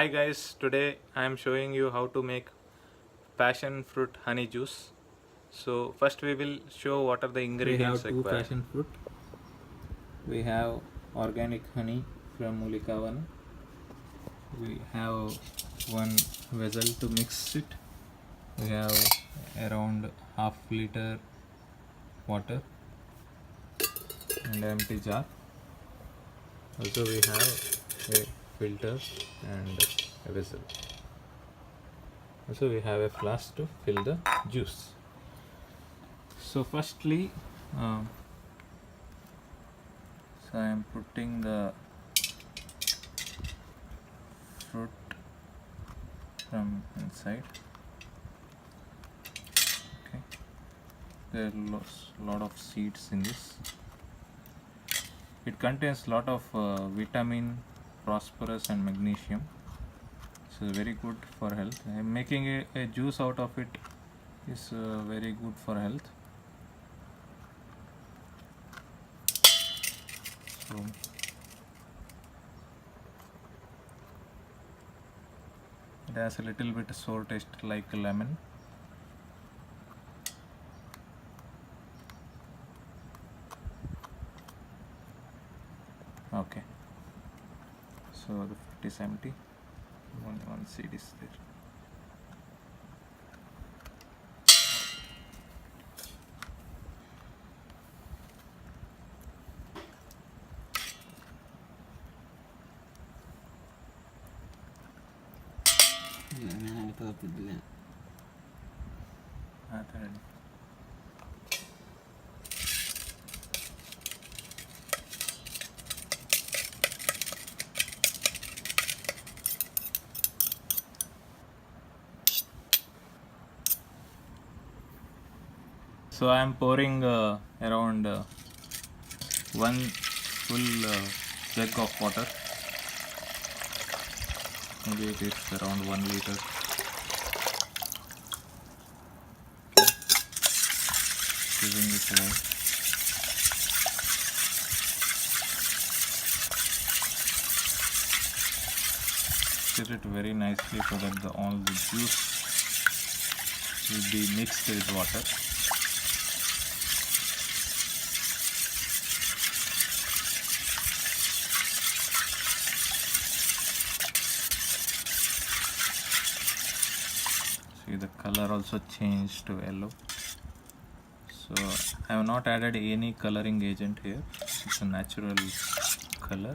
Hi guys, today I am showing you how to make passion fruit honey juice. So first we will show what are the We ingredients have two required. passion fruit. We have organic honey from moolikavana. We have one vessel to mix it. We have around half liter water and empty jar. Also we have a filter and a vessel. Also we have a flask to fill the juice. So firstly, um, so I am putting the fruit from inside. Okay, there are lot of seeds in this. It contains lot of vitamin, phosphorus and magnesium, so very good for health. I'm making a juice out of it is very good for health. So it has a little bit sour taste like lemon. Okay, so the fruit is empty. Only one seed is there. Then so I am pouring around one full jug of water. Maybe it is around 1 liter. Giving it away. Stir it very nicely so that all the juice will be mixed with water. See, the color also changed to yellow. So I have not added any coloring agent here. It's a natural color.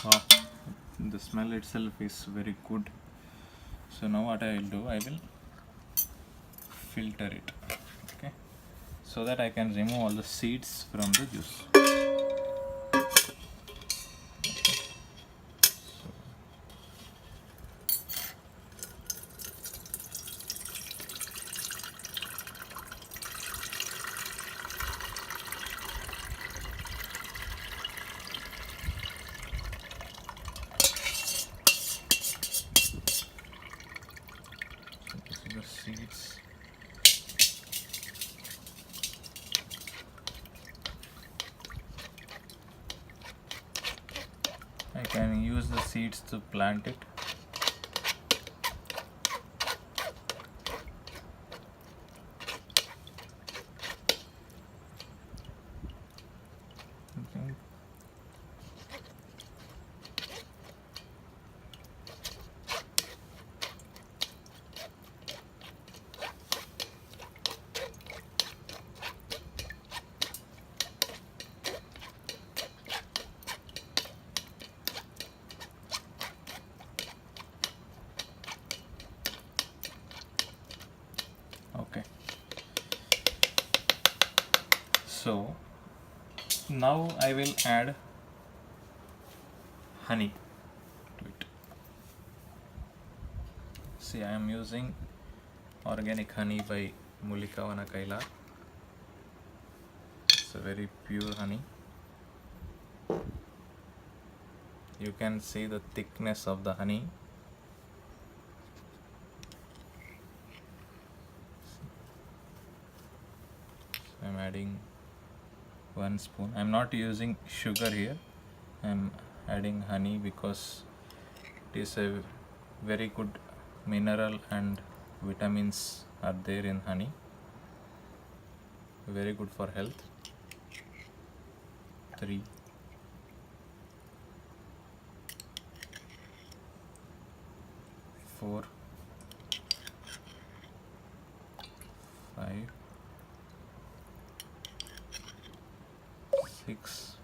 Wow, the smell itself is very good. So now what I will do, I will filter it, okay, so that I can remove all the seeds from the juice. So this is the seeds. I can use the seeds to plant it. Okay. Okay. So now I will add honey to it. See, I am using organic honey by moolikavana kailar. It's a very pure honey. you can see the thickness of the honey. So I'm adding 1 spoon. I'm not using sugar here. I'm adding honey because it is a very good mineral and vitamins are there in honey. Very good for health. 3, 4, 5, 6.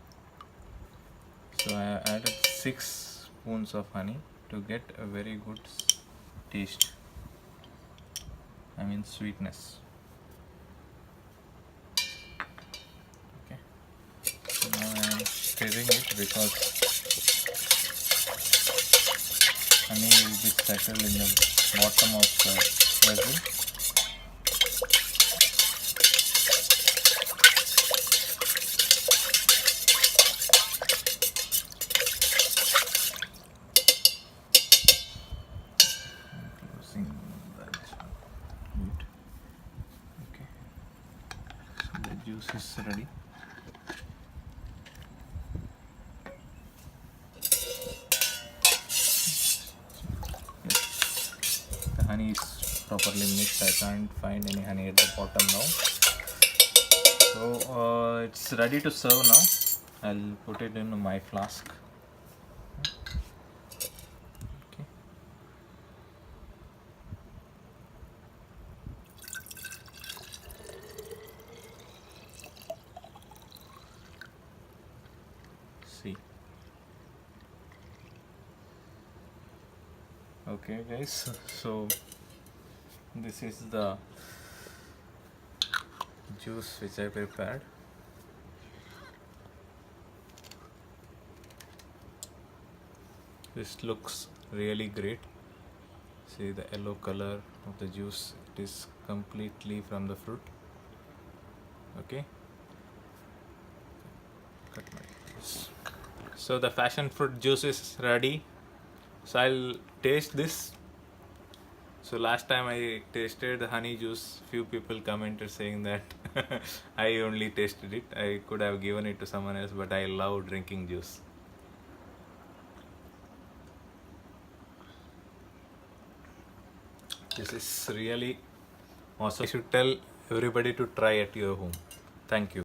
So I added 6 spoons of honey to get a very good taste. I mean sweetness. Okay. So now I am stirring it because honey will be settled in the bottom of the vessel. Closing that lid. Okay. So the juice is ready. The honey is properly mixed. I can't find any honey at the bottom now. So it's ready to serve now. I'll put it in my flask. Okay. See. Okay guys, so this is the juice which I prepared. This looks really great. See the yellow color of the juice, it is completely from the fruit. Okay. Cut my juice. So the passion fruit juice is ready. So I'll taste this. So last time I tasted the honey juice, few people commented saying that I only tasted it. I could have given it to someone else, but I love drinking juice. This is really awesome. I should tell everybody to try at your home. Thank you.